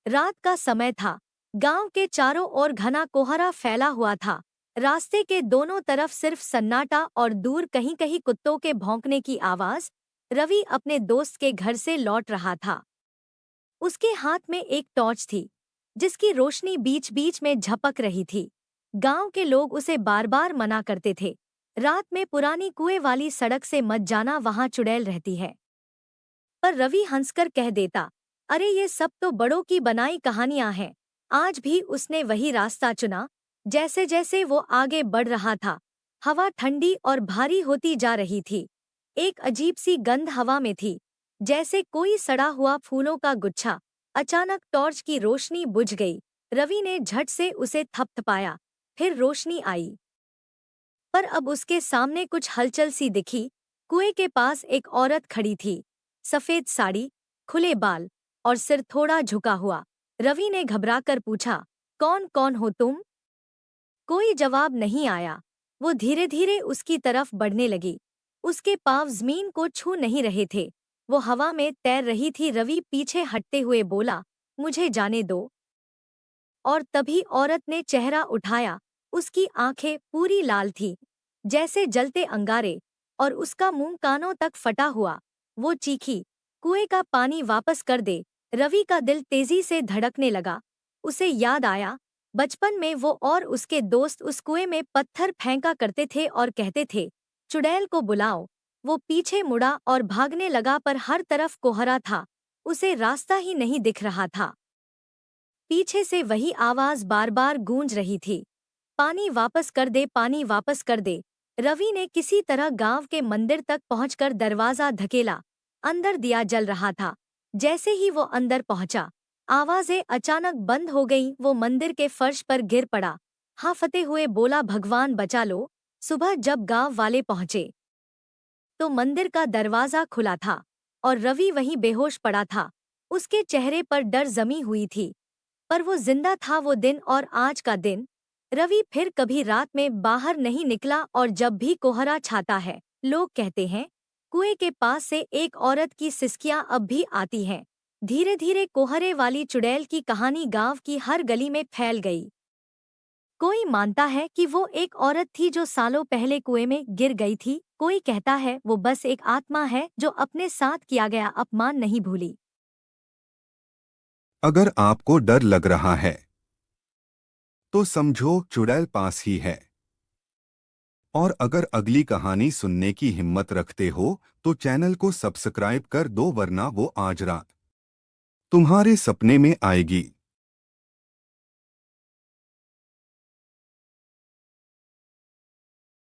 रात का समय था। गांव के चारों ओर घना कोहरा फैला हुआ था। रास्ते के दोनों तरफ सिर्फ सन्नाटा और दूर कहीं कहीं कुत्तों के भौंकने की आवाज। रवि अपने दोस्त के घर से लौट रहा था। उसके हाथ में एक टॉर्च थी, जिसकी रोशनी बीच बीच में झपक रही थी। गांव के लोग उसे बार बार मना करते थे, रात में पुरानी कुएं वाली सड़क से मत जाना, वहां चुड़ैल रहती है। पर रवि हंसकर कह देता, अरे ये सब तो बड़ों की बनाई कहानियां हैं। आज भी उसने वही रास्ता चुना। जैसे जैसे वो आगे बढ़ रहा था, हवा ठंडी और भारी होती जा रही थी। एक अजीब सी गंध हवा में थी, जैसे कोई सड़ा हुआ फूलों का गुच्छा। अचानक टॉर्च की रोशनी बुझ गई। रवि ने झट से उसे थपथपाया, फिर रोशनी आई। पर अब उसके सामने कुछ हलचल सी दिखी। कुएं के पास एक औरत खड़ी थी, सफेद साड़ी, खुले बाल और सिर थोड़ा झुका हुआ। रवि ने घबराकर पूछा, कौन कौन हो तुम? कोई जवाब नहीं आया। वो धीरे धीरे उसकी तरफ बढ़ने लगी। उसके पांव जमीन को छू नहीं रहे थे, वो हवा में तैर रही थी। रवि पीछे हटते हुए बोला, मुझे जाने दो। और तभी औरत ने चेहरा उठाया। उसकी आंखें पूरी लाल थी, जैसे जलते अंगारे, और उसका मुंह कानों तक फटा हुआ। वो चीखी, कुएं का पानी वापस कर दे। रवि का दिल तेजी से धड़कने लगा। उसे याद आया, बचपन में वो और उसके दोस्त उस कुएं में पत्थर फेंका करते थे और कहते थे, चुड़ैल को बुलाओ। वो पीछे मुड़ा और भागने लगा, पर हर तरफ कोहरा था, उसे रास्ता ही नहीं दिख रहा था। पीछे से वही आवाज बार बार गूंज रही थी, पानी वापस कर दे, पानी वापस कर दे। रवि ने किसी तरह गांव के मंदिर तक पहुंचकर दरवाजा धकेला। अंदर दिया जल रहा था। जैसे ही वो अंदर पहुंचा, आवाजें अचानक बंद हो गईं। वो मंदिर के फर्श पर गिर पड़ा, हांफते हुए बोला, भगवान बचा लो। सुबह जब गांव वाले पहुंचे तो मंदिर का दरवाजा खुला था और रवि वहीं बेहोश पड़ा था। उसके चेहरे पर डर जमी हुई थी, पर वो जिंदा था। वो दिन और आज का दिन। रवि फिर कभी रात में बाहर नहीं निकला, और जब भी कोहरा छाता है, लोग कहते हैं, कुएं के पास से एक औरत की सिसकियां अब भी आती हैं। धीरे धीरे कोहरे वाली चुड़ैल की कहानी गांव की हर गली में फैल गई। कोई मानता है कि वो एक औरत थी जो सालों पहले कुएं में गिर गई थी। कोई कहता है वो बस एक आत्मा है जो अपने साथ किया गया अपमान नहीं भूली। अगर आपको डर लग रहा है तो समझो चुड़ैल पास ही है। और अगर अगली कहानी सुनने की हिम्मत रखते हो तो चैनल को सब्सक्राइब कर दो, वरना वो आज रात तुम्हारे सपने में आएगी।